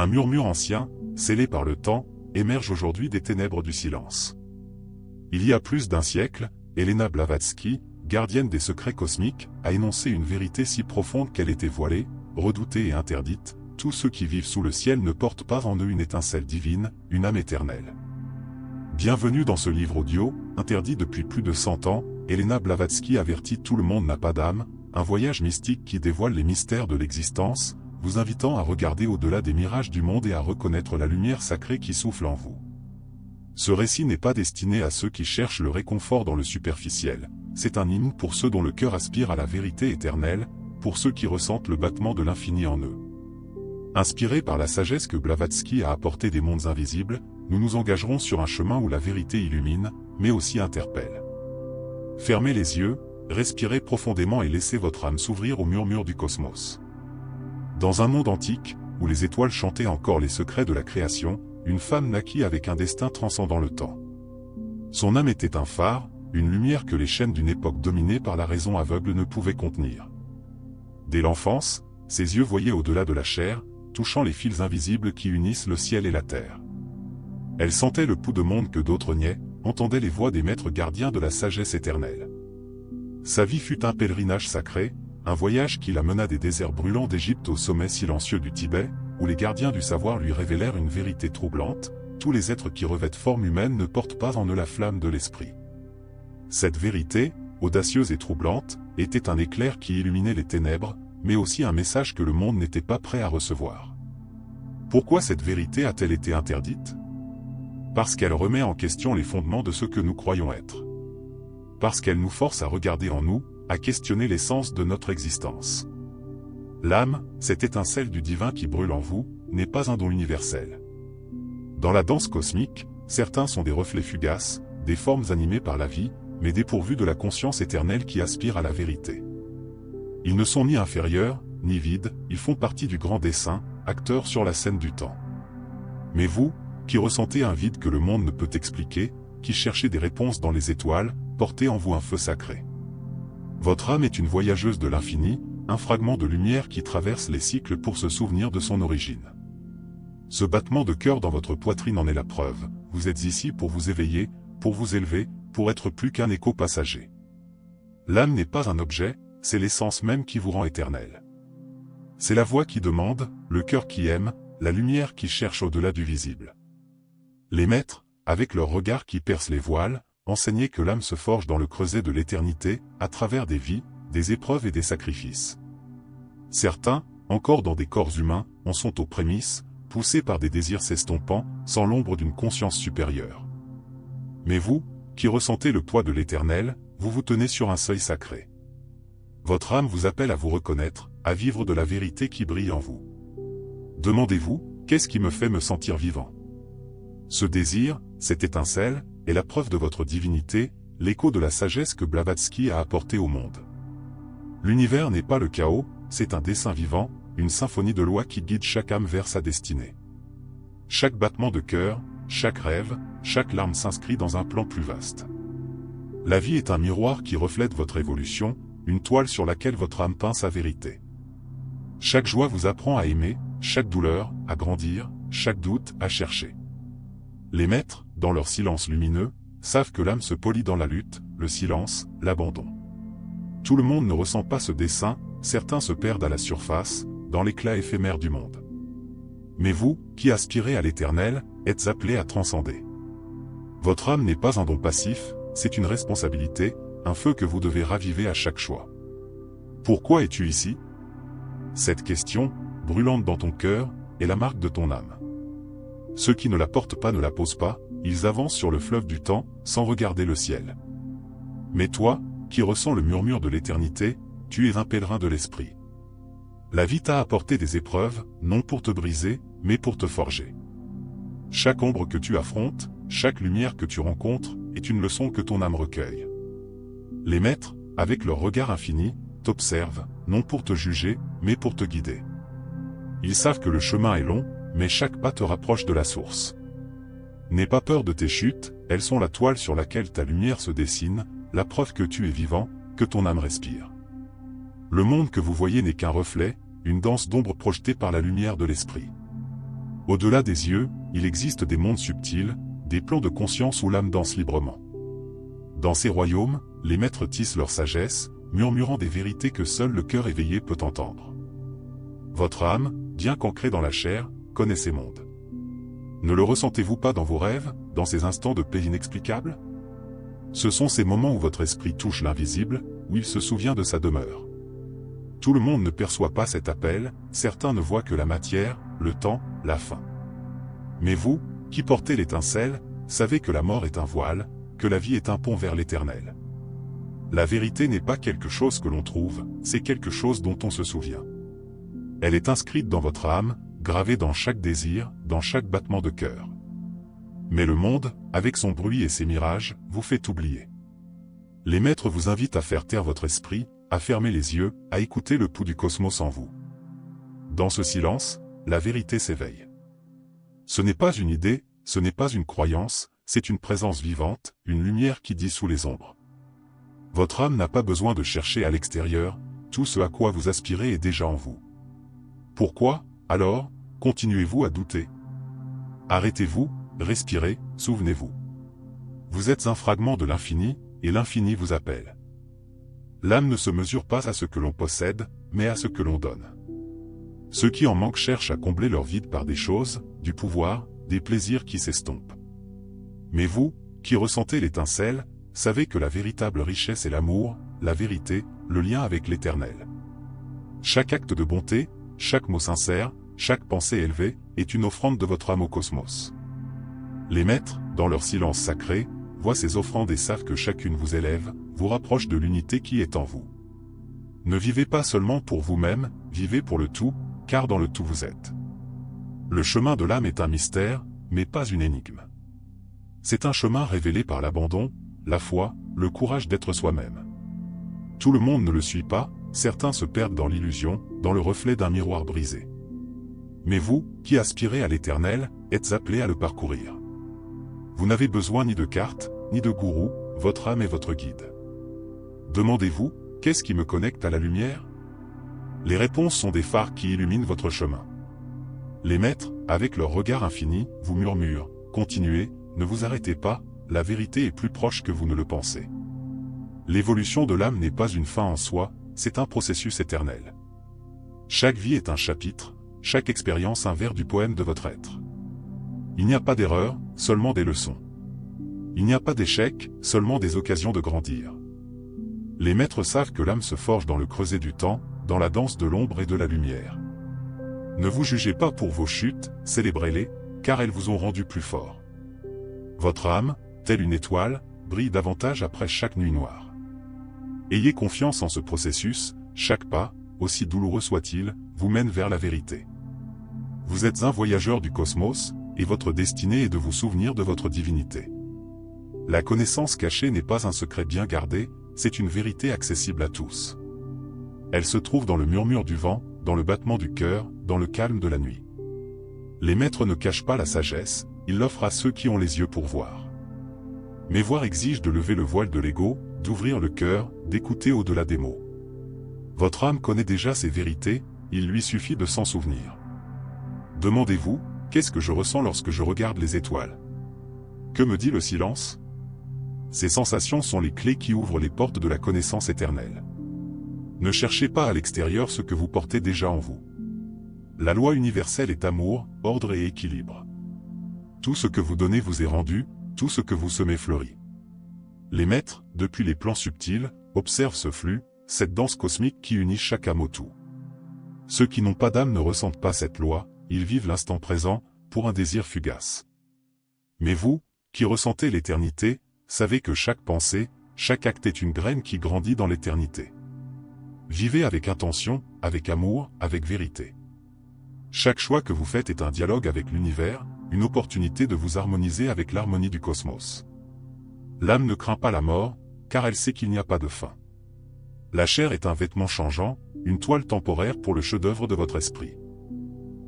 Un murmure ancien, scellé par le temps, émerge aujourd'hui des ténèbres du silence. Il y a plus d'un siècle, Helena Blavatsky, gardienne des secrets cosmiques, a énoncé une vérité si profonde qu'elle était voilée, redoutée et interdite. Tous ceux qui vivent sous le ciel ne portent pas en eux une étincelle divine, une âme éternelle. Bienvenue dans ce livre audio, interdit depuis plus de 100 ans, Helena Blavatsky avertit tout le monde n'a pas d'âme, un voyage mystique qui dévoile les mystères de l'existence, vous invitant à regarder au-delà des mirages du monde et à reconnaître la lumière sacrée qui souffle en vous. Ce récit n'est pas destiné à ceux qui cherchent le réconfort dans le superficiel, c'est un hymne pour ceux dont le cœur aspire à la vérité éternelle, pour ceux qui ressentent le battement de l'infini en eux. Inspirés par la sagesse que Blavatsky a apportée des mondes invisibles, nous nous engagerons sur un chemin où la vérité illumine, mais aussi interpelle. Fermez les yeux, respirez profondément et laissez votre âme s'ouvrir au murmure du cosmos. Dans un monde antique, où les étoiles chantaient encore les secrets de la création, une femme naquit avec un destin transcendant le temps. Son âme était un phare, une lumière que les chaînes d'une époque dominée par la raison aveugle ne pouvaient contenir. Dès l'enfance, ses yeux voyaient au-delà de la chair, touchant les fils invisibles qui unissent le ciel et la terre. Elle sentait le pouls de monde que d'autres niaient, entendait les voix des maîtres gardiens de la sagesse éternelle. Sa vie fut un pèlerinage sacré, un voyage qui la mena des déserts brûlants d'Égypte au sommet silencieux du Tibet, où les gardiens du savoir lui révélèrent une vérité troublante, tous les êtres qui revêtent forme humaine ne portent pas en eux la flamme de l'esprit. Cette vérité, audacieuse et troublante, était un éclair qui illuminait les ténèbres, mais aussi un message que le monde n'était pas prêt à recevoir. Pourquoi cette vérité a-t-elle été interdite? Parce qu'elle remet en question les fondements de ce que nous croyons être. Parce qu'elle nous force à regarder en nous, à questionner l'essence de notre existence. L'âme, cette étincelle du divin qui brûle en vous, n'est pas un don universel. Dans la danse cosmique, certains sont des reflets fugaces, des formes animées par la vie, mais dépourvus de la conscience éternelle qui aspire à la vérité. Ils ne sont ni inférieurs, ni vides, ils font partie du grand dessein, acteurs sur la scène du temps. Mais vous, qui ressentez un vide que le monde ne peut expliquer, qui cherchez des réponses dans les étoiles, portez en vous un feu sacré. Votre âme est une voyageuse de l'infini, un fragment de lumière qui traverse les cycles pour se souvenir de son origine. Ce battement de cœur dans votre poitrine en est la preuve, vous êtes ici pour vous éveiller, pour vous élever, pour être plus qu'un écho passager. L'âme n'est pas un objet, c'est l'essence même qui vous rend éternel. C'est la voix qui demande, le cœur qui aime, la lumière qui cherche au-delà du visible. Les maîtres, avec leur regard qui perce les voiles, enseignaient que l'âme se forge dans le creuset de l'éternité, à travers des vies, des épreuves et des sacrifices. Certains, encore dans des corps humains, en sont aux prémices, poussés par des désirs s'estompant, sans l'ombre d'une conscience supérieure. Mais vous, qui ressentez le poids de l'éternel, vous vous tenez sur un seuil sacré. Votre âme vous appelle à vous reconnaître, à vivre de la vérité qui brille en vous. Demandez-vous, qu'est-ce qui me fait me sentir vivant? Ce désir, cette étincelle, est la preuve de votre divinité, l'écho de la sagesse que Blavatsky a apportée au monde. L'univers n'est pas le chaos, c'est un dessein vivant, une symphonie de lois qui guide chaque âme vers sa destinée. Chaque battement de cœur, chaque rêve, chaque larme s'inscrit dans un plan plus vaste. La vie est un miroir qui reflète votre évolution, une toile sur laquelle votre âme peint sa vérité. Chaque joie vous apprend à aimer, chaque douleur, à grandir, chaque doute, à chercher. Les maîtres, dans leur silence lumineux, savent que l'âme se polit dans la lutte, le silence, l'abandon. Tout le monde ne ressent pas ce dessein, certains se perdent à la surface, dans l'éclat éphémère du monde. Mais vous, qui aspirez à l'éternel, êtes appelés à transcender. Votre âme n'est pas un don passif, c'est une responsabilité, un feu que vous devez raviver à chaque choix. Pourquoi es-tu ici? Cette question, brûlante dans ton cœur, est la marque de ton âme. Ceux qui ne la portent pas ne la posent pas, ils avancent sur le fleuve du temps, sans regarder le ciel. Mais toi, qui ressens le murmure de l'éternité, tu es un pèlerin de l'esprit. La vie t'a apporté des épreuves, non pour te briser, mais pour te forger. Chaque ombre que tu affrontes, chaque lumière que tu rencontres, est une leçon que ton âme recueille. Les maîtres, avec leur regard infini, t'observent, non pour te juger, mais pour te guider. Ils savent que le chemin est long, mais chaque pas te rapproche de la source. N'aie pas peur de tes chutes, elles sont la toile sur laquelle ta lumière se dessine, la preuve que tu es vivant, que ton âme respire. Le monde que vous voyez n'est qu'un reflet, une danse d'ombre projetée par la lumière de l'esprit. Au-delà des yeux, il existe des mondes subtils, des plans de conscience où l'âme danse librement. Dans ces royaumes, les maîtres tissent leur sagesse, murmurant des vérités que seul le cœur éveillé peut entendre. Votre âme, bien qu'ancrée dans la chair, connaît ces mondes. Ne le ressentez-vous pas dans vos rêves, dans ces instants de paix inexplicables? Ce sont ces moments où votre esprit touche l'invisible, où il se souvient de sa demeure. Tout le monde ne perçoit pas cet appel, certains ne voient que la matière, le temps, la fin. Mais vous, qui portez l'étincelle, savez que la mort est un voile, que la vie est un pont vers l'éternel. La vérité n'est pas quelque chose que l'on trouve, c'est quelque chose dont on se souvient. Elle est inscrite dans votre âme, gravée dans chaque désir, dans chaque battement de cœur. Mais le monde, avec son bruit et ses mirages, vous fait oublier. Les maîtres vous invitent à faire taire votre esprit, à fermer les yeux, à écouter le pouls du cosmos en vous. Dans ce silence, la vérité s'éveille. Ce n'est pas une idée, ce n'est pas une croyance, c'est une présence vivante, une lumière qui dissout les ombres. Votre âme n'a pas besoin de chercher à l'extérieur, tout ce à quoi vous aspirez est déjà en vous. Pourquoi, alors, continuez-vous à douter? Arrêtez-vous, respirez, souvenez-vous. Vous êtes un fragment de l'infini, et l'infini vous appelle. L'âme ne se mesure pas à ce que l'on possède, mais à ce que l'on donne. Ceux qui en manquent cherchent à combler leur vide par des choses, du pouvoir, des plaisirs qui s'estompent. Mais vous, qui ressentez l'étincelle, savez que la véritable richesse est l'amour, la vérité, le lien avec l'éternel. Chaque acte de bonté, chaque mot sincère, chaque pensée élevée, est une offrande de votre âme au cosmos. Les maîtres, dans leur silence sacré, voient ces offrandes et savent que chacune vous élève, vous rapproche de l'unité qui est en vous. Ne vivez pas seulement pour vous-même, vivez pour le tout, car dans le tout vous êtes. Le chemin de l'âme est un mystère, mais pas une énigme. C'est un chemin révélé par l'abandon, la foi, le courage d'être soi-même. Tout le monde ne le suit pas, certains se perdent dans l'illusion, dans le reflet d'un miroir brisé. Mais vous, qui aspirez à l'éternel, êtes appelés à le parcourir. Vous n'avez besoin ni de carte, ni de gourou, votre âme est votre guide. Demandez-vous, qu'est-ce qui me connecte à la lumière? Les réponses sont des phares qui illuminent votre chemin. Les maîtres, avec leur regard infini, vous murmurent, continuez, ne vous arrêtez pas, la vérité est plus proche que vous ne le pensez. L'évolution de l'âme n'est pas une fin en soi, c'est un processus éternel. Chaque vie est un chapitre, chaque expérience un vers du poème de votre être. Il n'y a pas d'erreur, seulement des leçons. Il n'y a pas d'échec, seulement des occasions de grandir. Les maîtres savent que l'âme se forge dans le creuset du temps, dans la danse de l'ombre et de la lumière. Ne vous jugez pas pour vos chutes, célébrez-les, car elles vous ont rendu plus fort. Votre âme, telle une étoile, brille davantage après chaque nuit noire. Ayez confiance en ce processus, chaque pas, aussi douloureux soit-il, vous mène vers la vérité. Vous êtes un voyageur du cosmos, et votre destinée est de vous souvenir de votre divinité. La connaissance cachée n'est pas un secret bien gardé, c'est une vérité accessible à tous. Elle se trouve dans le murmure du vent, dans le battement du cœur, dans le calme de la nuit. Les maîtres ne cachent pas la sagesse, ils l'offrent à ceux qui ont les yeux pour voir. Mais voir exige de lever le voile de l'ego, d'ouvrir le cœur, d'écouter au-delà des mots. Votre âme connaît déjà ces vérités, il lui suffit de s'en souvenir. Demandez-vous, qu'est-ce que je ressens lorsque je regarde les étoiles? Que me dit le silence? Ces sensations sont les clés qui ouvrent les portes de la connaissance éternelle. Ne cherchez pas à l'extérieur ce que vous portez déjà en vous. La loi universelle est amour, ordre et équilibre. Tout ce que vous donnez vous est rendu, tout ce que vous semez fleurit. Les maîtres, depuis les plans subtils, observent ce flux, cette danse cosmique qui unit chaque âme au tout. Ceux qui n'ont pas d'âme ne ressentent pas cette loi, ils vivent l'instant présent, pour un désir fugace. Mais vous, qui ressentez l'éternité, savez que chaque pensée, chaque acte est une graine qui grandit dans l'éternité. Vivez avec intention, avec amour, avec vérité. Chaque choix que vous faites est un dialogue avec l'univers, une opportunité de vous harmoniser avec l'harmonie du cosmos. L'âme ne craint pas la mort, car elle sait qu'il n'y a pas de fin. La chair est un vêtement changeant, une toile temporaire pour le chef-d'œuvre de votre esprit.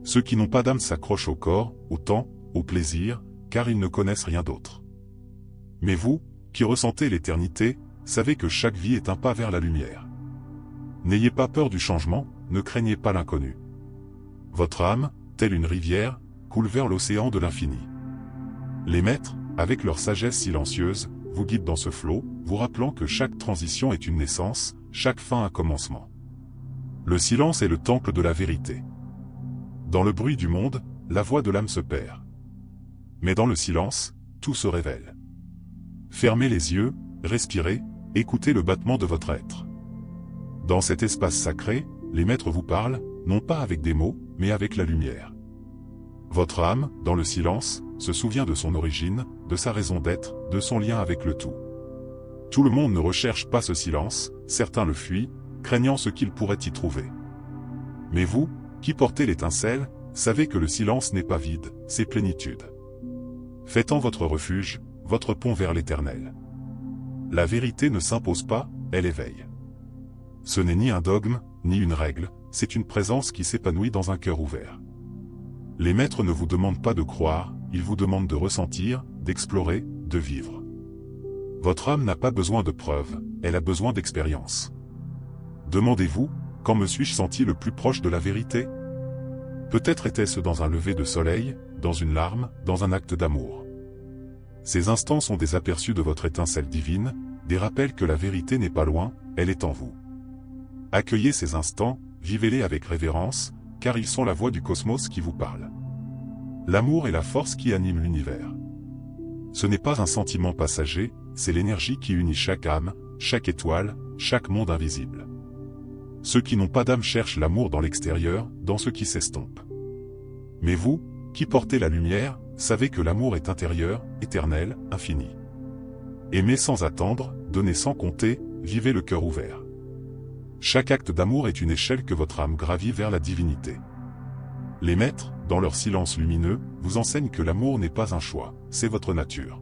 Ceux qui n'ont pas d'âme s'accrochent au corps, au temps, au plaisir, car ils ne connaissent rien d'autre. Mais vous, qui ressentez l'éternité, savez que chaque vie est un pas vers la lumière. N'ayez pas peur du changement, ne craignez pas l'inconnu. Votre âme, telle une rivière, coule vers l'océan de l'infini. Les maîtres, avec leur sagesse silencieuse, vous guident dans ce flot, vous rappelant que chaque transition est une naissance, chaque fin un commencement. Le silence est le temple de la vérité. Dans le bruit du monde, la voix de l'âme se perd. Mais dans le silence, tout se révèle. Fermez les yeux, respirez, écoutez le battement de votre être. Dans cet espace sacré, les maîtres vous parlent, non pas avec des mots, mais avec la lumière. Votre âme, dans le silence, se souvient de son origine, de sa raison d'être, de son lien avec le tout. Tout le monde ne recherche pas ce silence, certains le fuient, craignant ce qu'il pourrait y trouver. Mais vous, qui portez l'étincelle, savez que le silence n'est pas vide, c'est plénitude. Faites-en votre refuge, votre pont vers l'éternel. La vérité ne s'impose pas, elle éveille. Ce n'est ni un dogme, ni une règle, c'est une présence qui s'épanouit dans un cœur ouvert. Les maîtres ne vous demandent pas de croire, ils vous demandent de ressentir, d'explorer, de vivre. Votre âme n'a pas besoin de preuves, elle a besoin d'expérience. Demandez-vous, quand me suis-je senti le plus proche de la vérité? Peut-être était-ce dans un lever de soleil, dans une larme, dans un acte d'amour. Ces instants sont des aperçus de votre étincelle divine, des rappels que la vérité n'est pas loin, elle est en vous. Accueillez ces instants, vivez-les avec révérence, car ils sont la voix du cosmos qui vous parle. L'amour est la force qui anime l'univers. Ce n'est pas un sentiment passager, c'est l'énergie qui unit chaque âme, chaque étoile, chaque monde invisible. Ceux qui n'ont pas d'âme cherchent l'amour dans l'extérieur, dans ce qui s'estompe. Mais vous, qui portez la lumière, savez que l'amour est intérieur, éternel, infini. Aimez sans attendre, donnez sans compter, vivez le cœur ouvert. Chaque acte d'amour est une échelle que votre âme gravit vers la divinité. Les maîtres, dans leur silence lumineux, vous enseignent que l'amour n'est pas un choix, c'est votre nature.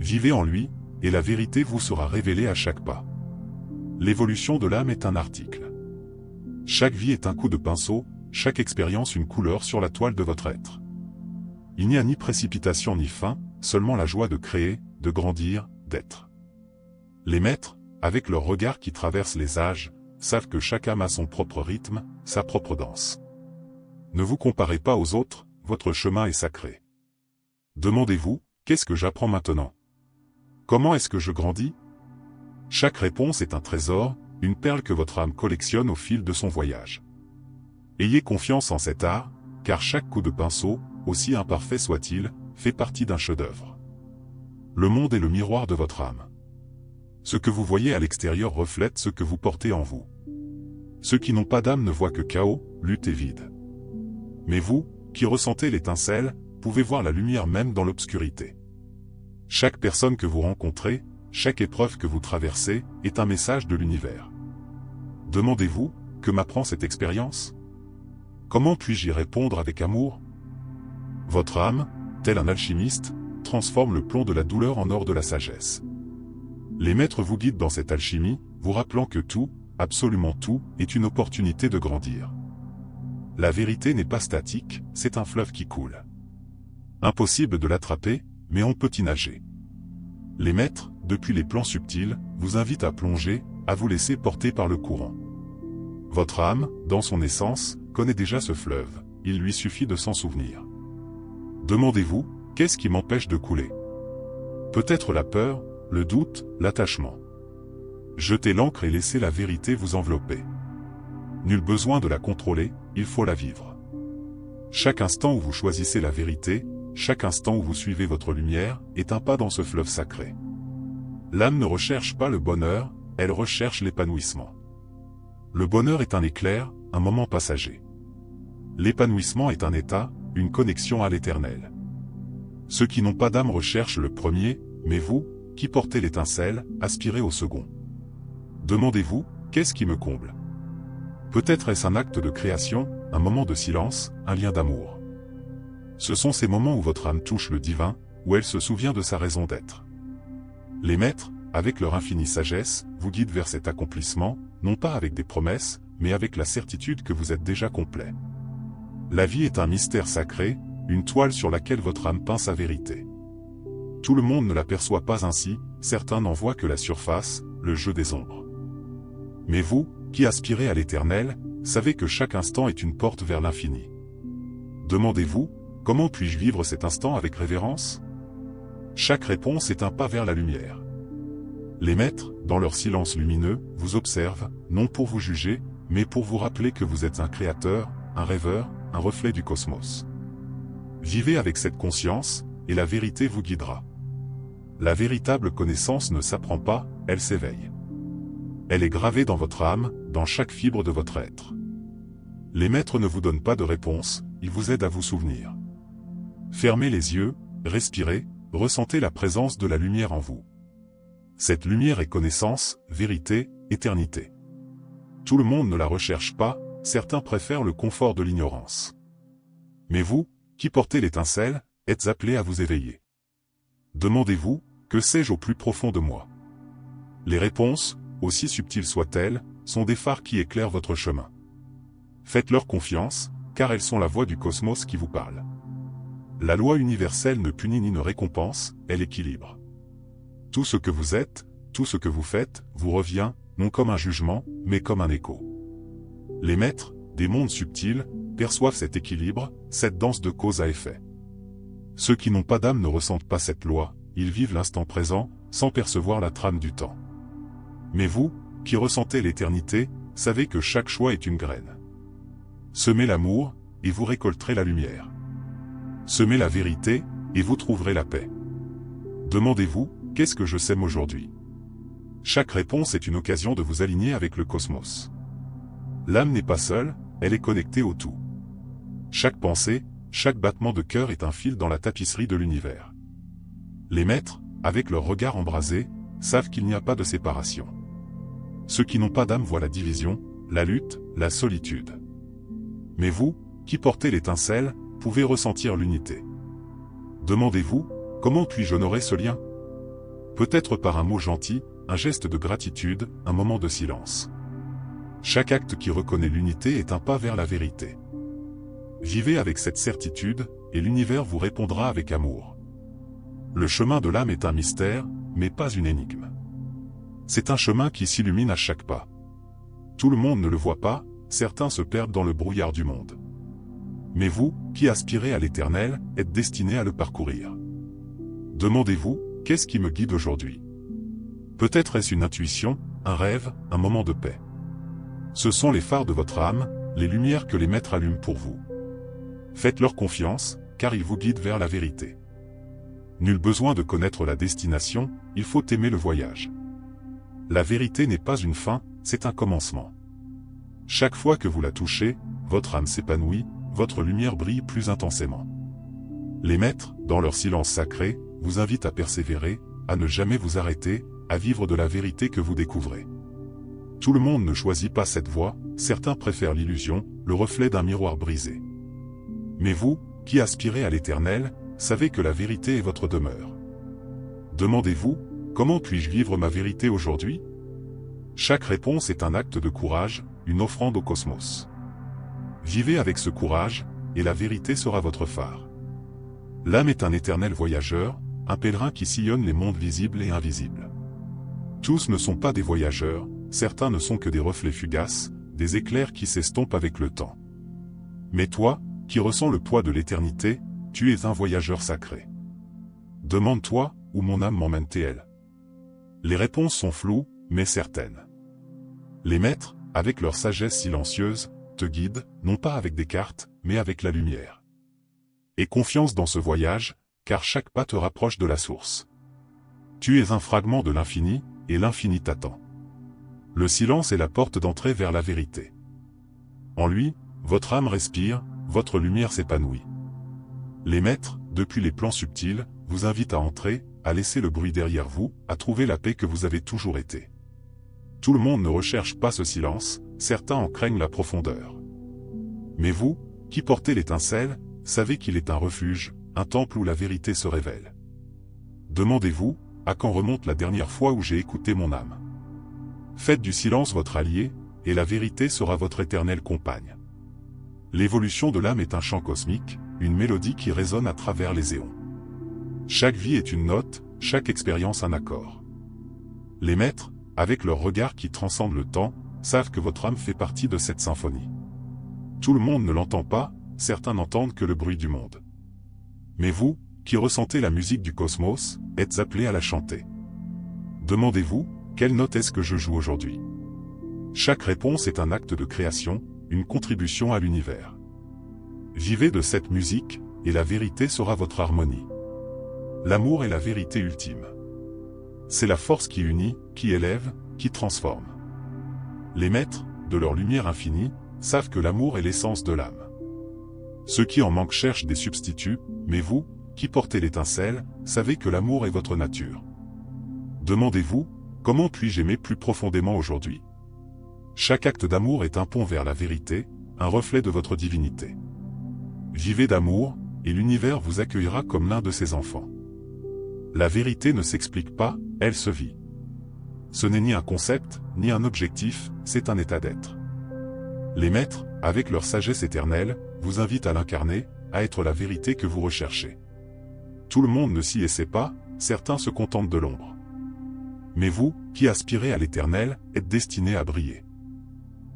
Vivez en lui, et la vérité vous sera révélée à chaque pas. L'évolution de l'âme est un article. Chaque vie est un coup de pinceau, chaque expérience une couleur sur la toile de votre être. Il n'y a ni précipitation ni fin, seulement la joie de créer, de grandir, d'être. Les maîtres, avec leur regard qui traverse les âges, savent que chaque âme a son propre rythme, sa propre danse. Ne vous comparez pas aux autres, votre chemin est sacré. Demandez-vous, qu'est-ce que j'apprends maintenant? Comment est-ce que je grandis? Chaque réponse est un trésor, une perle que votre âme collectionne au fil de son voyage. Ayez confiance en cet art, car chaque coup de pinceau, aussi imparfait soit-il, fait partie d'un chef-d'œuvre. Le monde est le miroir de votre âme. Ce que vous voyez à l'extérieur reflète ce que vous portez en vous. Ceux qui n'ont pas d'âme ne voient que chaos, lutte et vide. Mais vous, qui ressentez l'étincelle, pouvez voir la lumière même dans l'obscurité. Chaque personne que vous rencontrez, chaque épreuve que vous traversez, est un message de l'univers. Demandez-vous, que m'apprend cette expérience? Comment puis-je y répondre avec amour? Votre âme, tel un alchimiste, transforme le plomb de la douleur en or de la sagesse. Les maîtres vous guident dans cette alchimie, vous rappelant que tout, absolument tout, est une opportunité de grandir. La vérité n'est pas statique, c'est un fleuve qui coule. Impossible de l'attraper, mais on peut y nager. Les maîtres, depuis les plans subtils, vous invitent à plonger, à vous laisser porter par le courant. Votre âme, dans son essence, connaît déjà ce fleuve, il lui suffit de s'en souvenir. Demandez-vous, qu'est-ce qui m'empêche de couler? Peut-être la peur, le doute, l'attachement. Jetez l'ancre et laissez la vérité vous envelopper. Nul besoin de la contrôler, il faut la vivre. Chaque instant où vous choisissez la vérité, chaque instant où vous suivez votre lumière, est un pas dans ce fleuve sacré. L'âme ne recherche pas le bonheur, elle recherche l'épanouissement. Le bonheur est un éclair, un moment passager. L'épanouissement est un état, une connexion à l'éternel. Ceux qui n'ont pas d'âme recherchent le premier, mais vous, qui portez l'étincelle, aspirez au second. Demandez-vous, qu'est-ce qui me comble? Peut-être est-ce un acte de création, un moment de silence, un lien d'amour. Ce sont ces moments où votre âme touche le divin, où elle se souvient de sa raison d'être. Les maîtres, avec leur infinie sagesse, vous guident vers cet accomplissement, non pas avec des promesses, mais avec la certitude que vous êtes déjà complet. La vie est un mystère sacré, une toile sur laquelle votre âme peint sa vérité. Tout le monde ne l'aperçoit pas ainsi, certains n'en voient que la surface, le jeu des ombres. Mais vous, qui aspirez à l'éternel, savez que chaque instant est une porte vers l'infini. Demandez-vous, comment puis-je vivre cet instant avec révérence? Chaque réponse est un pas vers la lumière. Les maîtres, dans leur silence lumineux, vous observent, non pour vous juger, mais pour vous rappeler que vous êtes un créateur, un rêveur, un reflet du cosmos. Vivez avec cette conscience, et la vérité vous guidera. La véritable connaissance ne s'apprend pas, elle s'éveille. Elle est gravée dans votre âme, dans chaque fibre de votre être. Les maîtres ne vous donnent pas de réponse, ils vous aident à vous souvenir. Fermez les yeux, respirez, ressentez la présence de la lumière en vous. Cette lumière est connaissance, vérité, éternité. Tout le monde ne la recherche pas, certains préfèrent le confort de l'ignorance. Mais vous, qui portez l'étincelle, êtes appelés à vous éveiller. Demandez-vous, que sais-je au plus profond de moi? Les réponses, aussi subtiles soient-elles, sont des phares qui éclairent votre chemin. Faites-leur confiance, car elles sont la voix du cosmos qui vous parle. La loi universelle ne punit ni ne récompense, elle équilibre. Tout ce que vous êtes, tout ce que vous faites, vous revient, non comme un jugement, mais comme un écho. Les maîtres, des mondes subtils, perçoivent cet équilibre, cette danse de cause à effet. Ceux qui n'ont pas d'âme ne ressentent pas cette loi, ils vivent l'instant présent, sans percevoir la trame du temps. Mais vous, qui ressentez l'éternité, savez que chaque choix est une graine. Semez l'amour, et vous récolterez la lumière. Semez la vérité, et vous trouverez la paix. Demandez-vous, qu'est-ce que je sème aujourd'hui? Chaque réponse est une occasion de vous aligner avec le cosmos. L'âme n'est pas seule, elle est connectée au tout. Chaque pensée, chaque battement de cœur est un fil dans la tapisserie de l'univers. Les maîtres, avec leur regard embrasé, savent qu'il n'y a pas de séparation. Ceux qui n'ont pas d'âme voient la division, la lutte, la solitude. Mais vous, qui portez l'étincelle, pouvez ressentir l'unité. Demandez-vous, comment puis-je honorer ce lien? Peut-être par un mot gentil, un geste de gratitude, un moment de silence. Chaque acte qui reconnaît l'unité est un pas vers la vérité. Vivez avec cette certitude, et l'univers vous répondra avec amour. Le chemin de l'âme est un mystère, mais pas une énigme. C'est un chemin qui s'illumine à chaque pas. Tout le monde ne le voit pas, certains se perdent dans le brouillard du monde. Mais vous, qui aspirez à l'éternel, êtes destinés à le parcourir. Demandez-vous, qu'est-ce qui me guide aujourd'hui? Peut-être est-ce une intuition, un rêve, un moment de paix. Ce sont les phares de votre âme, les lumières que les maîtres allument pour vous. Faites-leur confiance, car ils vous guident vers la vérité. Nul besoin de connaître la destination, il faut aimer le voyage. La vérité n'est pas une fin, c'est un commencement. Chaque fois que vous la touchez, votre âme s'épanouit, votre lumière brille plus intensément. Les maîtres, dans leur silence sacré, vous invitent à persévérer, à ne jamais vous arrêter, à vivre de la vérité que vous découvrez. Tout le monde ne choisit pas cette voie, certains préfèrent l'illusion, le reflet d'un miroir brisé. Mais vous, qui aspirez à l'éternel, savez que la vérité est votre demeure. Demandez-vous, comment puis-je vivre ma vérité aujourd'hui? Chaque réponse est un acte de courage, une offrande au cosmos. Vivez avec ce courage, et la vérité sera votre phare. L'âme est un éternel voyageur, un pèlerin qui sillonne les mondes visibles et invisibles. Tous ne sont pas des voyageurs, certains ne sont que des reflets fugaces, des éclairs qui s'estompent avec le temps. Mais toi, qui ressens le poids de l'éternité, tu es un voyageur sacré. Demande-toi, où mon âme m'emmène-t-elle? Les réponses sont floues, mais certaines. Les maîtres, avec leur sagesse silencieuse, te guident, non pas avec des cartes, mais avec la lumière. Aie confiance dans ce voyage, car chaque pas te rapproche de la source. Tu es un fragment de l'infini, et l'infini t'attend. Le silence est la porte d'entrée vers la vérité. En lui, votre âme respire, votre lumière s'épanouit. Les maîtres, depuis les plans subtils, vous invitent à entrer, à laisser le bruit derrière vous, à trouver la paix que vous avez toujours été. Tout le monde ne recherche pas ce silence, certains en craignent la profondeur. Mais vous, qui portez l'étincelle, savez qu'il est un refuge, un temple où la vérité se révèle. Demandez-vous, à quand remonte la dernière fois où j'ai écouté mon âme? Faites du silence votre allié, et la vérité sera votre éternelle compagne. L'évolution de l'âme est un chant cosmique, une mélodie qui résonne à travers les éons. Chaque vie est une note, chaque expérience un accord. Les maîtres, avec leur regard qui transcende le temps, savent que votre âme fait partie de cette symphonie. Tout le monde ne l'entend pas, certains n'entendent que le bruit du monde. Mais vous, qui ressentez la musique du cosmos, êtes appelé à la chanter. Demandez-vous, quelle note est-ce que je joue aujourd'hui? Chaque réponse est un acte de création, une contribution à l'univers. Vivez de cette musique, et la vérité sera votre harmonie. L'amour est la vérité ultime. C'est la force qui unit, qui élève, qui transforme. Les maîtres, de leur lumière infinie, savent que l'amour est l'essence de l'âme. Ceux qui en manquent cherchent des substituts, mais vous, qui portez l'étincelle, savez que l'amour est votre nature. Demandez-vous, comment puis-je aimer plus profondément aujourd'hui? Chaque acte d'amour est un pont vers la vérité, un reflet de votre divinité. Vivez d'amour, et l'univers vous accueillera comme l'un de ses enfants. La vérité ne s'explique pas, elle se vit. Ce n'est ni un concept, ni un objectif, c'est un état d'être. Les maîtres, avec leur sagesse éternelle, vous invitent à l'incarner, à être la vérité que vous recherchez. Tout le monde ne s'y essaie pas, certains se contentent de l'ombre. Mais vous, qui aspirez à l'éternel, êtes destinés à briller.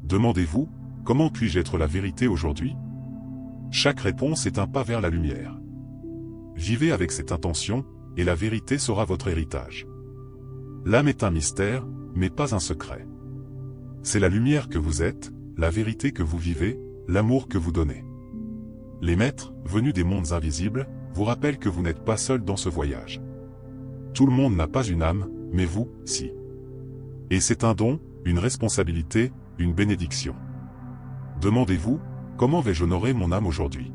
Demandez-vous, comment puis-je être la vérité aujourd'hui? Chaque réponse est un pas vers la lumière. Vivez avec cette intention, et la vérité sera votre héritage. L'âme est un mystère, mais pas un secret. C'est la lumière que vous êtes, la vérité que vous vivez, l'amour que vous donnez. Les maîtres, venus des mondes invisibles, vous rappellent que vous n'êtes pas seul dans ce voyage. Tout le monde n'a pas une âme, mais vous, si. Et c'est un don, une responsabilité, une bénédiction. Demandez-vous, comment vais-je honorer mon âme aujourd'hui?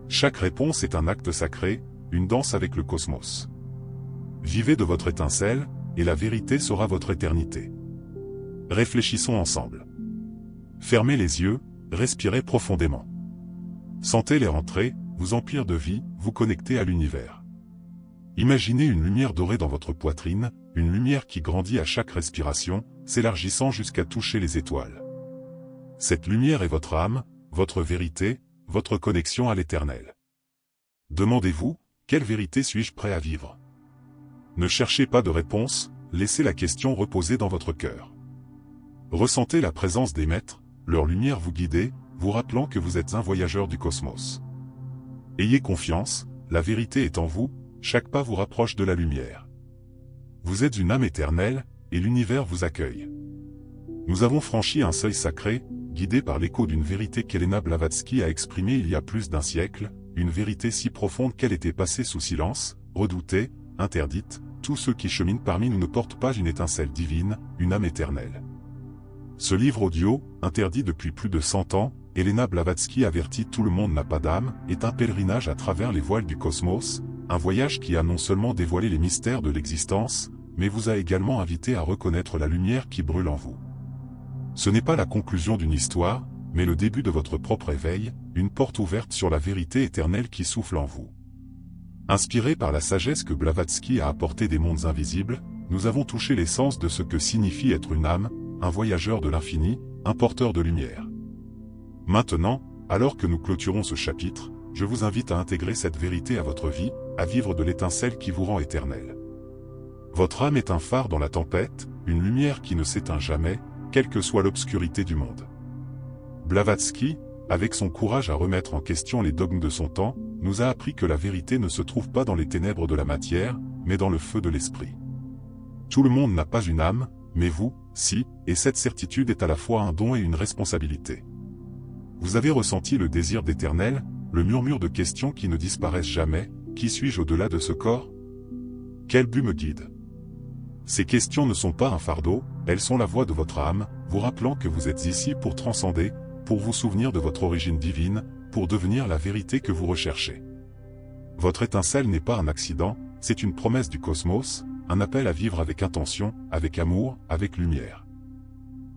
Chaque réponse est un acte sacré, une danse avec le cosmos. Vivez de votre étincelle, et la vérité sera votre éternité. Réfléchissons ensemble. Fermez les yeux, respirez profondément. Sentez les rentrer, vous emplir de vie, vous connecter à l'univers. Imaginez une lumière dorée dans votre poitrine, une lumière qui grandit à chaque respiration, s'élargissant jusqu'à toucher les étoiles. Cette lumière est votre âme, votre vérité, votre connexion à l'éternel. Demandez-vous, quelle vérité suis-je prêt à vivre? Ne cherchez pas de réponse, laissez la question reposer dans votre cœur. Ressentez la présence des maîtres, leur lumière vous guider, vous rappelant que vous êtes un voyageur du cosmos. Ayez confiance, la vérité est en vous, chaque pas vous rapproche de la lumière. Vous êtes une âme éternelle, et l'univers vous accueille. Nous avons franchi un seuil sacré, guidé par l'écho d'une vérité qu'Elena Blavatsky a exprimée il y a plus d'un siècle, une vérité si profonde qu'elle était passée sous silence, redoutée, interdite. Tous ceux qui cheminent parmi nous ne portent pas une étincelle divine, une âme éternelle. Ce livre audio, interdit depuis plus de 100 ans, Elena Blavatsky avertit tout le monde n'a pas d'âme, est un pèlerinage à travers les voiles du cosmos, un voyage qui a non seulement dévoilé les mystères de l'existence, mais vous a également invité à reconnaître la lumière qui brûle en vous. Ce n'est pas la conclusion d'une histoire, mais le début de votre propre éveil, une porte ouverte sur la vérité éternelle qui souffle en vous. Inspirés par la sagesse que Blavatsky a apportée des mondes invisibles, nous avons touché l'essence de ce que signifie être une âme, un voyageur de l'infini, un porteur de lumière. Maintenant, alors que nous clôturons ce chapitre, je vous invite à intégrer cette vérité à votre vie, à vivre de l'étincelle qui vous rend éternel. Votre âme est un phare dans la tempête, une lumière qui ne s'éteint jamais, quelle que soit l'obscurité du monde. Blavatsky, avec son courage à remettre en question les dogmes de son temps, nous a appris que la vérité ne se trouve pas dans les ténèbres de la matière, mais dans le feu de l'esprit. Tout le monde n'a pas une âme, mais vous, si, et cette certitude est à la fois un don et une responsabilité. Vous avez ressenti le désir d'éternel, le murmure de questions qui ne disparaissent jamais, qui suis-je au-delà de ce corps? Quel but me guide? Ces questions ne sont pas un fardeau, elles sont la voix de votre âme, vous rappelant que vous êtes ici pour transcender, pour vous souvenir de votre origine divine, pour devenir la vérité que vous recherchez. Votre étincelle n'est pas un accident, c'est une promesse du cosmos, un appel à vivre avec intention, avec amour, avec lumière.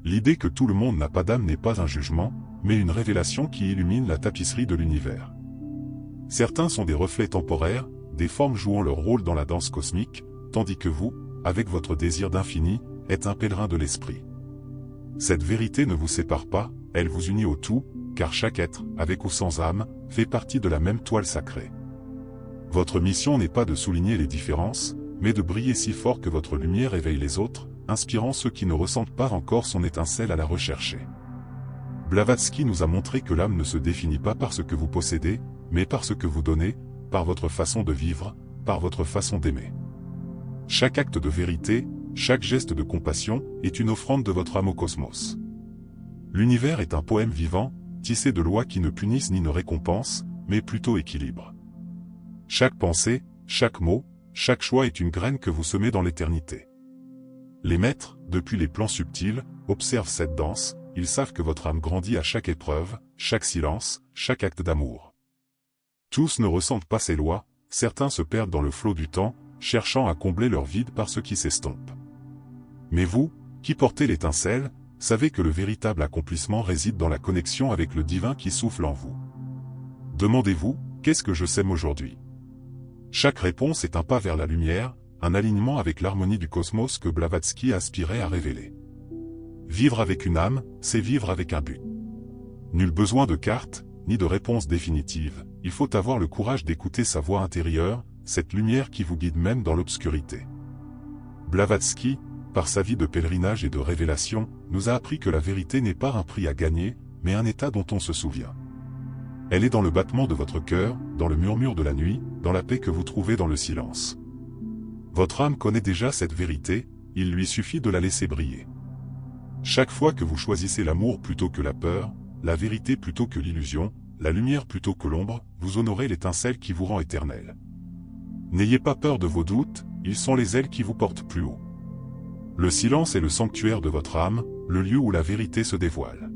L'idée que tout le monde n'a pas d'âme n'est pas un jugement, mais une révélation qui illumine la tapisserie de l'univers. Certains sont des reflets temporaires, des formes jouant leur rôle dans la danse cosmique, tandis que vous, avec votre désir d'infini, êtes un pèlerin de l'esprit. Cette vérité ne vous sépare pas, elle vous unit au tout, car chaque être, avec ou sans âme, fait partie de la même toile sacrée. Votre mission n'est pas de souligner les différences, mais de briller si fort que votre lumière éveille les autres, inspirant ceux qui ne ressentent pas encore son étincelle à la rechercher. Blavatsky nous a montré que l'âme ne se définit pas par ce que vous possédez, mais par ce que vous donnez, par votre façon de vivre, par votre façon d'aimer. Chaque acte de vérité, chaque geste de compassion, est une offrande de votre âme au cosmos. L'univers est un poème vivant, tissé de lois qui ne punissent ni ne récompensent, mais plutôt équilibrent. Chaque pensée, chaque mot, chaque choix est une graine que vous semez dans l'éternité. Les maîtres, depuis les plans subtils, observent cette danse, ils savent que votre âme grandit à chaque épreuve, chaque silence, chaque acte d'amour. Tous ne ressentent pas ces lois, certains se perdent dans le flot du temps, cherchant à combler leur vide par ce qui s'estompe. Mais vous, qui portez l'étincelle, savez que le véritable accomplissement réside dans la connexion avec le divin qui souffle en vous. Demandez-vous, qu'est-ce que je sème aujourd'hui? Chaque réponse est un pas vers la lumière, un alignement avec l'harmonie du cosmos que Blavatsky aspirait à révéler. Vivre avec une âme, c'est vivre avec un but. Nul besoin de carte, ni de réponse définitive, il faut avoir le courage d'écouter sa voix intérieure, cette lumière qui vous guide même dans l'obscurité. Blavatsky, par sa vie de pèlerinage et de révélation, nous a appris que la vérité n'est pas un prix à gagner, mais un état dont on se souvient. Elle est dans le battement de votre cœur, dans le murmure de la nuit, dans la paix que vous trouvez dans le silence. Votre âme connaît déjà cette vérité, il lui suffit de la laisser briller. Chaque fois que vous choisissez l'amour plutôt que la peur, la vérité plutôt que l'illusion, la lumière plutôt que l'ombre, vous honorez l'étincelle qui vous rend éternel. N'ayez pas peur de vos doutes, ils sont les ailes qui vous portent plus haut. Le silence est le sanctuaire de votre âme, le lieu où la vérité se dévoile.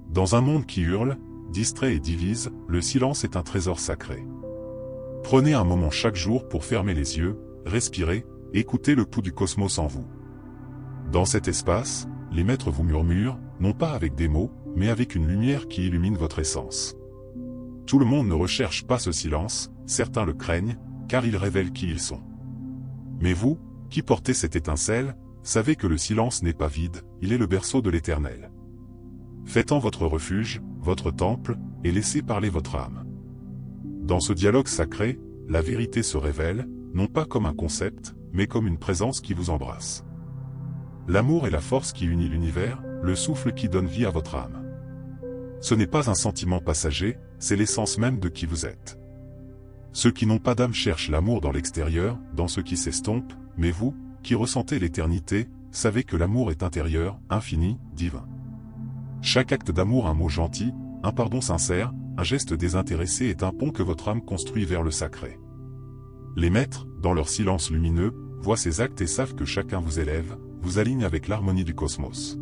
Dans un monde qui hurle, distrait et divise, le silence est un trésor sacré. Prenez un moment chaque jour pour fermer les yeux, respirer, écoutez le pouls du cosmos en vous. Dans cet espace, les maîtres vous murmurent, non pas avec des mots, mais avec une lumière qui illumine votre essence. Tout le monde ne recherche pas ce silence, certains le craignent, car il révèle qui ils sont. Mais vous, qui portez cette étincelle, savez que le silence n'est pas vide, il est le berceau de l'Éternel. Faites-en votre refuge, votre temple, et laissez parler votre âme. Dans ce dialogue sacré, la vérité se révèle, non pas comme un concept, mais comme une présence qui vous embrasse. L'amour est la force qui unit l'univers, le souffle qui donne vie à votre âme. Ce n'est pas un sentiment passager, c'est l'essence même de qui vous êtes. Ceux qui n'ont pas d'âme cherchent l'amour dans l'extérieur, dans ce qui s'estompe, mais vous, qui ressentez l'éternité, savez que l'amour est intérieur, infini, divin. Chaque acte d'amour, un mot gentil, un pardon sincère, un geste désintéressé est un pont que votre âme construit vers le sacré. Les maîtres, dans leur silence lumineux, voient ces actes et savent que chacun vous élève, vous aligne avec l'harmonie du cosmos.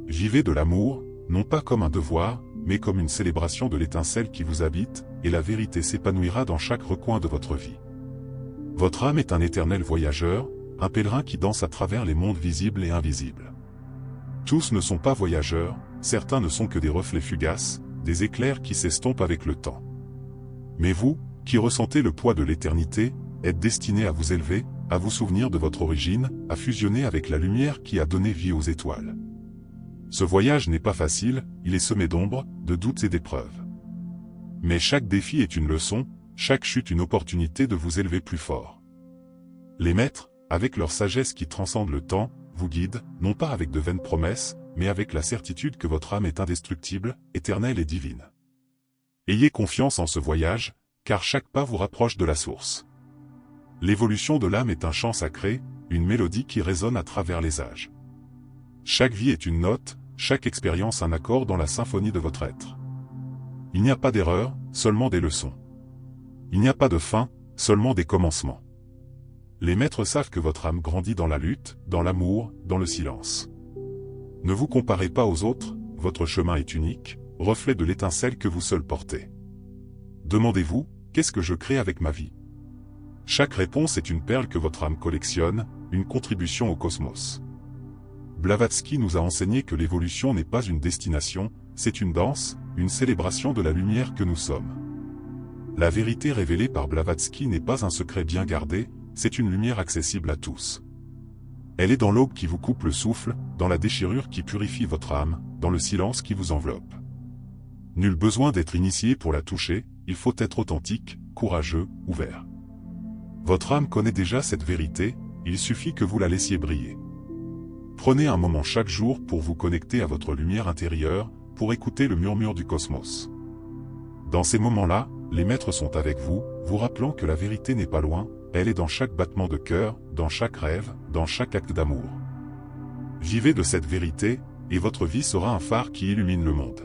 Vivez de l'amour, non pas comme un devoir, mais comme une célébration de l'étincelle qui vous habite, et la vérité s'épanouira dans chaque recoin de votre vie. Votre âme est un éternel voyageur, un pèlerin qui danse à travers les mondes visibles et invisibles. Tous ne sont pas voyageurs, certains ne sont que des reflets fugaces, des éclairs qui s'estompent avec le temps. Mais vous, qui ressentez le poids de l'éternité, êtes destiné à vous élever, à vous souvenir de votre origine, à fusionner avec la lumière qui a donné vie aux étoiles. Ce voyage n'est pas facile, il est semé d'ombres, de doutes et d'épreuves. Mais chaque défi est une leçon, chaque chute une opportunité de vous élever plus fort. Les maîtres, avec leur sagesse qui transcende le temps, vous guident, non pas avec de vaines promesses, mais avec la certitude que votre âme est indestructible, éternelle et divine. Ayez confiance en ce voyage, car chaque pas vous rapproche de la source. L'évolution de l'âme est un chant sacré, une mélodie qui résonne à travers les âges. Chaque vie est une note, chaque expérience un accord dans la symphonie de votre être. Il n'y a pas d'erreur, seulement des leçons. Il n'y a pas de fin, seulement des commencements. Les maîtres savent que votre âme grandit dans la lutte, dans l'amour, dans le silence. Ne vous comparez pas aux autres, votre chemin est unique, reflet de l'étincelle que vous seul portez. Demandez-vous, qu'est-ce que je crée avec ma vie? Chaque réponse est une perle que votre âme collectionne, une contribution au cosmos. Blavatsky nous a enseigné que l'évolution n'est pas une destination, c'est une danse, une célébration de la lumière que nous sommes. La vérité révélée par Blavatsky n'est pas un secret bien gardé, c'est une lumière accessible à tous. Elle est dans l'aube qui vous coupe le souffle, dans la déchirure qui purifie votre âme, dans le silence qui vous enveloppe. Nul besoin d'être initié pour la toucher, il faut être authentique, courageux, ouvert. Votre âme connaît déjà cette vérité, il suffit que vous la laissiez briller. Prenez un moment chaque jour pour vous connecter à votre lumière intérieure, pour écouter le murmure du cosmos. Dans ces moments-là, les maîtres sont avec vous, vous rappelant que la vérité n'est pas loin, elle est dans chaque battement de cœur, dans chaque rêve, dans chaque acte d'amour. Vivez de cette vérité, et votre vie sera un phare qui illumine le monde.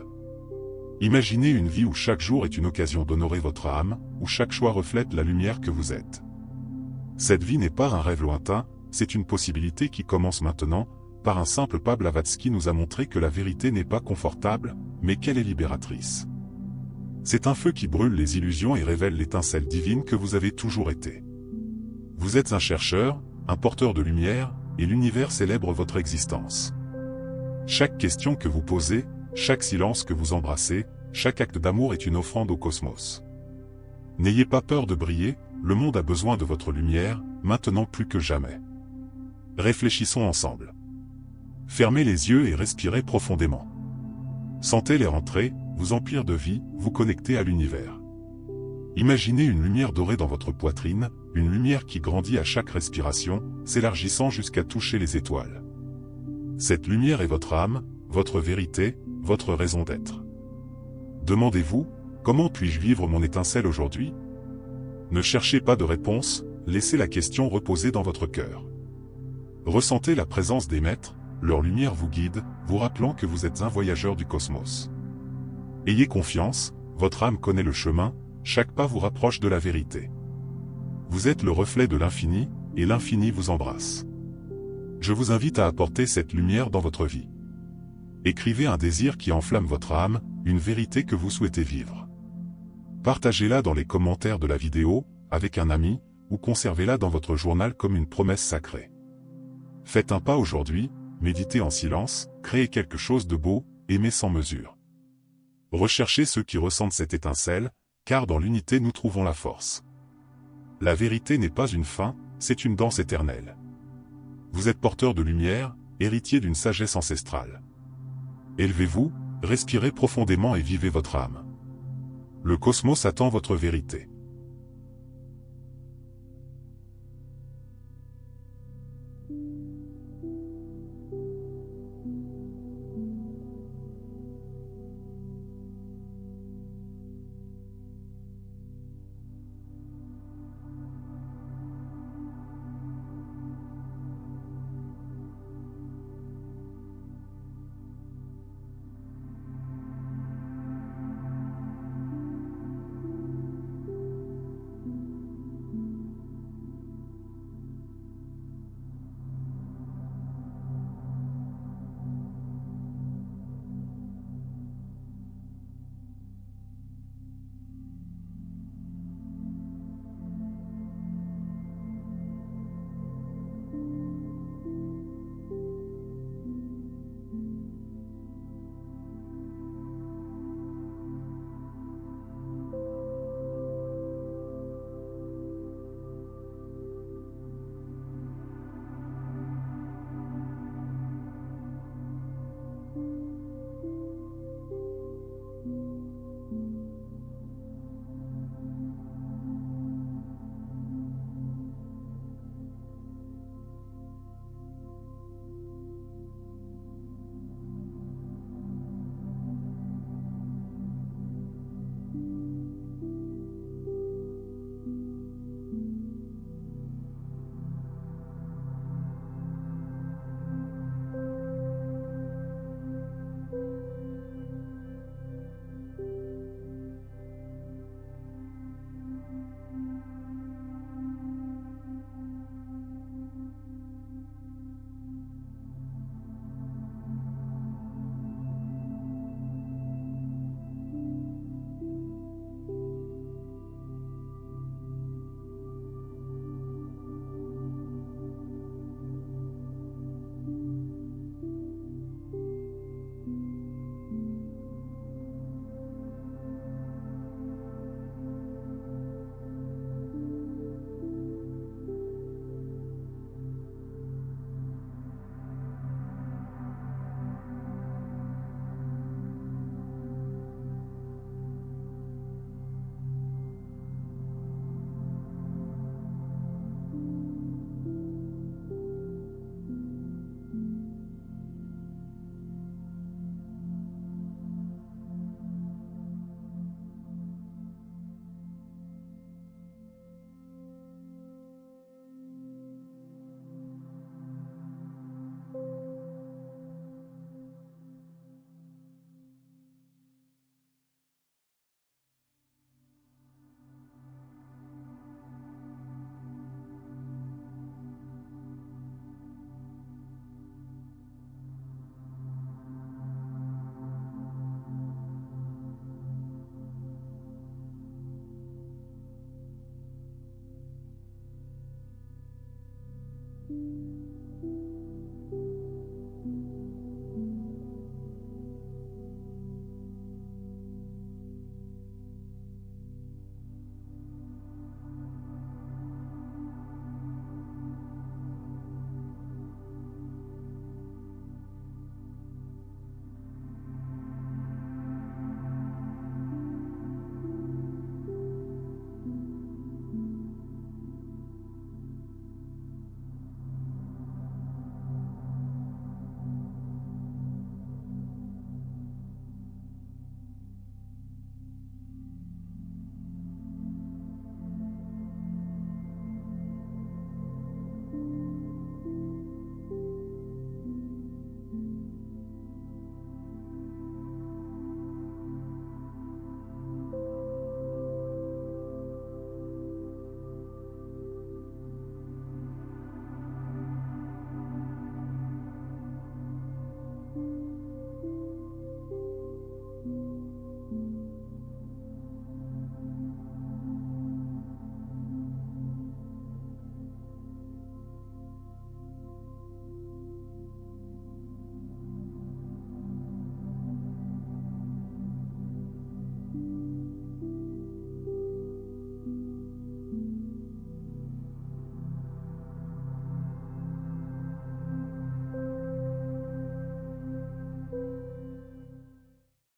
Imaginez une vie où chaque jour est une occasion d'honorer votre âme, où chaque choix reflète la lumière que vous êtes. Cette vie n'est pas un rêve lointain, c'est une possibilité qui commence maintenant. Par un simple pas, Blavatsky nous a montré que la vérité n'est pas confortable, mais qu'elle est libératrice. C'est un feu qui brûle les illusions et révèle l'étincelle divine que vous avez toujours été. Vous êtes un chercheur, un porteur de lumière, et l'univers célèbre votre existence. Chaque question que vous posez, chaque silence que vous embrassez, chaque acte d'amour est une offrande au cosmos. N'ayez pas peur de briller, le monde a besoin de votre lumière, maintenant plus que jamais. Réfléchissons ensemble. Fermez les yeux et respirez profondément. Sentez-les rentrer, vous emplir de vie, vous connecter à l'univers. Imaginez une lumière dorée dans votre poitrine, une lumière qui grandit à chaque respiration, s'élargissant jusqu'à toucher les étoiles. Cette lumière est votre âme, votre vérité, votre raison d'être. Demandez-vous, comment puis-je vivre mon étincelle aujourd'hui? Ne cherchez pas de réponse, laissez la question reposer dans votre cœur. Ressentez la présence des maîtres, leur lumière vous guide, vous rappelant que vous êtes un voyageur du cosmos. Ayez confiance, votre âme connaît le chemin, chaque pas vous rapproche de la vérité. Vous êtes le reflet de l'infini, et l'infini vous embrasse. Je vous invite à apporter cette lumière dans votre vie. Écrivez un désir qui enflamme votre âme, une vérité que vous souhaitez vivre. Partagez-la dans les commentaires de la vidéo, avec un ami, ou conservez-la dans votre journal comme une promesse sacrée. Faites un pas aujourd'hui, méditez en silence, créez quelque chose de beau, aimez sans mesure. Recherchez ceux qui ressentent cette étincelle, car dans l'unité nous trouvons la force. La vérité n'est pas une fin, c'est une danse éternelle. Vous êtes porteur de lumière, héritier d'une sagesse ancestrale. Élevez-vous, respirez profondément et vivez votre âme. Le cosmos attend votre vérité.